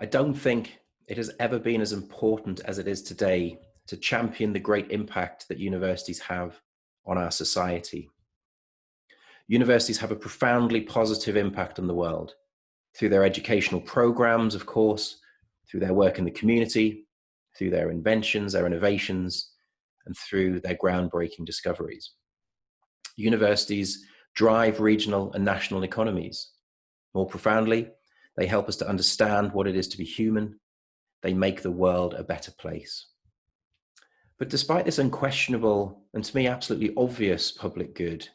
I don't think it has ever been as important as it is today to champion the great impact that universities have on our society. Universities have a profoundly positive impact on the world through their educational programs, of course, through their work in the community, through their inventions, their innovations, and through their groundbreaking discoveries. Universities drive regional and national economies. More profoundly, they help us to understand what it is to be human. They make the world a better place. But despite this unquestionable and to me absolutely obvious public good,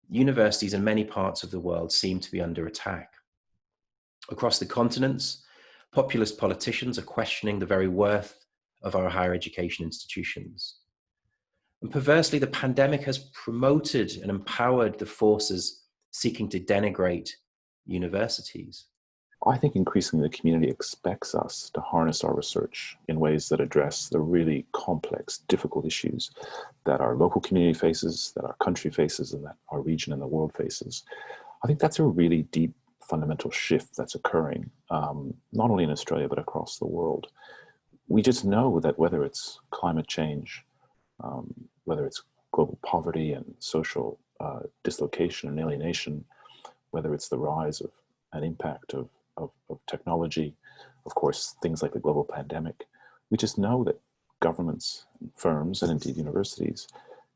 universities in many parts of the world seem to be under attack. Across the continents, populist politicians are questioning the very worth of our higher education institutions. And perversely, the pandemic has promoted and empowered the forces seeking to denigrate universities. I think increasingly the community expects us to harness our research in ways that address the really complex, difficult issues that our local community faces, that our country faces, and that our region and the world faces. I think that's a really deep, fundamental shift that's occurring, not only in Australia, but across the world. We just know that whether it's climate change, whether it's global poverty and social dislocation and alienation, whether it's the rise of an impact of technology, of course, things like the global pandemic, we just know that governments, firms, and indeed universities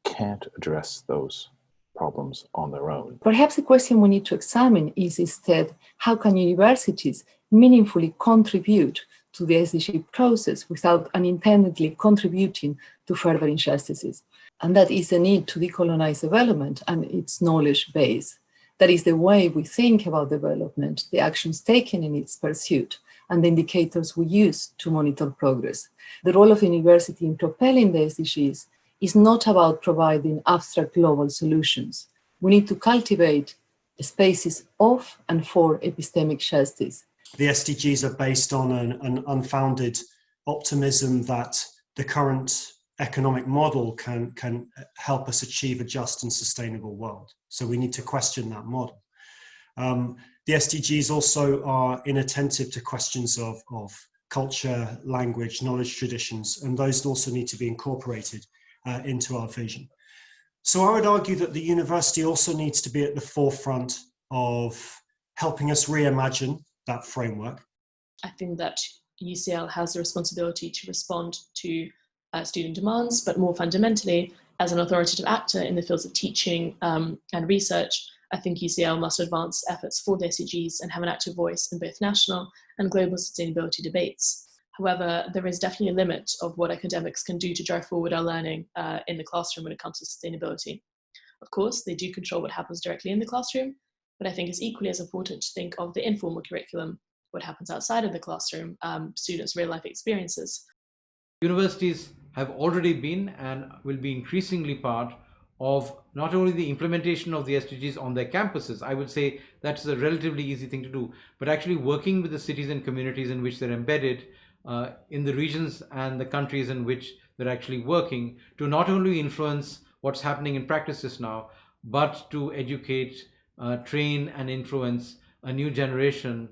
can't address those problems on their own. Perhaps the question we need to examine is instead, how can universities meaningfully contribute to the SDG process without unintendedly contributing to further injustices? And that is the need to decolonize development and its knowledge base. That is the way we think about development, the actions taken in its pursuit, and the indicators we use to monitor progress. The role of university in propelling the SDGs is not about providing abstract global solutions. We need to cultivate spaces of and for epistemic justice. The SDGs are based on an unfounded optimism that the current economic model can help us achieve a just and sustainable world. So we need to question that model. The SDGs also are inattentive to questions of culture, language, knowledge traditions, and those also need to be incorporated into our vision. So I would argue that the university also needs to be at the forefront of helping us reimagine that framework. I think that UCL has the responsibility to respond to student demands, but more fundamentally, as an authoritative actor in the fields of teaching and research, I think UCL must advance efforts for the SDGs and have an active voice in both national and global sustainability debates. However, there is definitely a limit of what academics can do to drive forward our learning in the classroom when it comes to sustainability. Of course, they do control what happens directly in the classroom, but I think it's equally as important to think of the informal curriculum, what happens outside of the classroom, students' real-life experiences. Universities have already been and will be increasingly part of not only the implementation of the SDGs on their campuses, I would say that's a relatively easy thing to do, but actually working with the cities and communities in which they're embedded, in the regions and the countries in which they're actually working, to not only influence what's happening in practice just now, but to educate, train and influence a new generation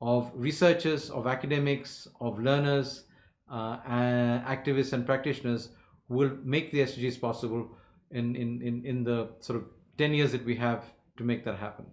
of researchers, of academics, of learners, and activists and practitioners who will make the SDGs possible in the sort of 10 years that we have to make that happen.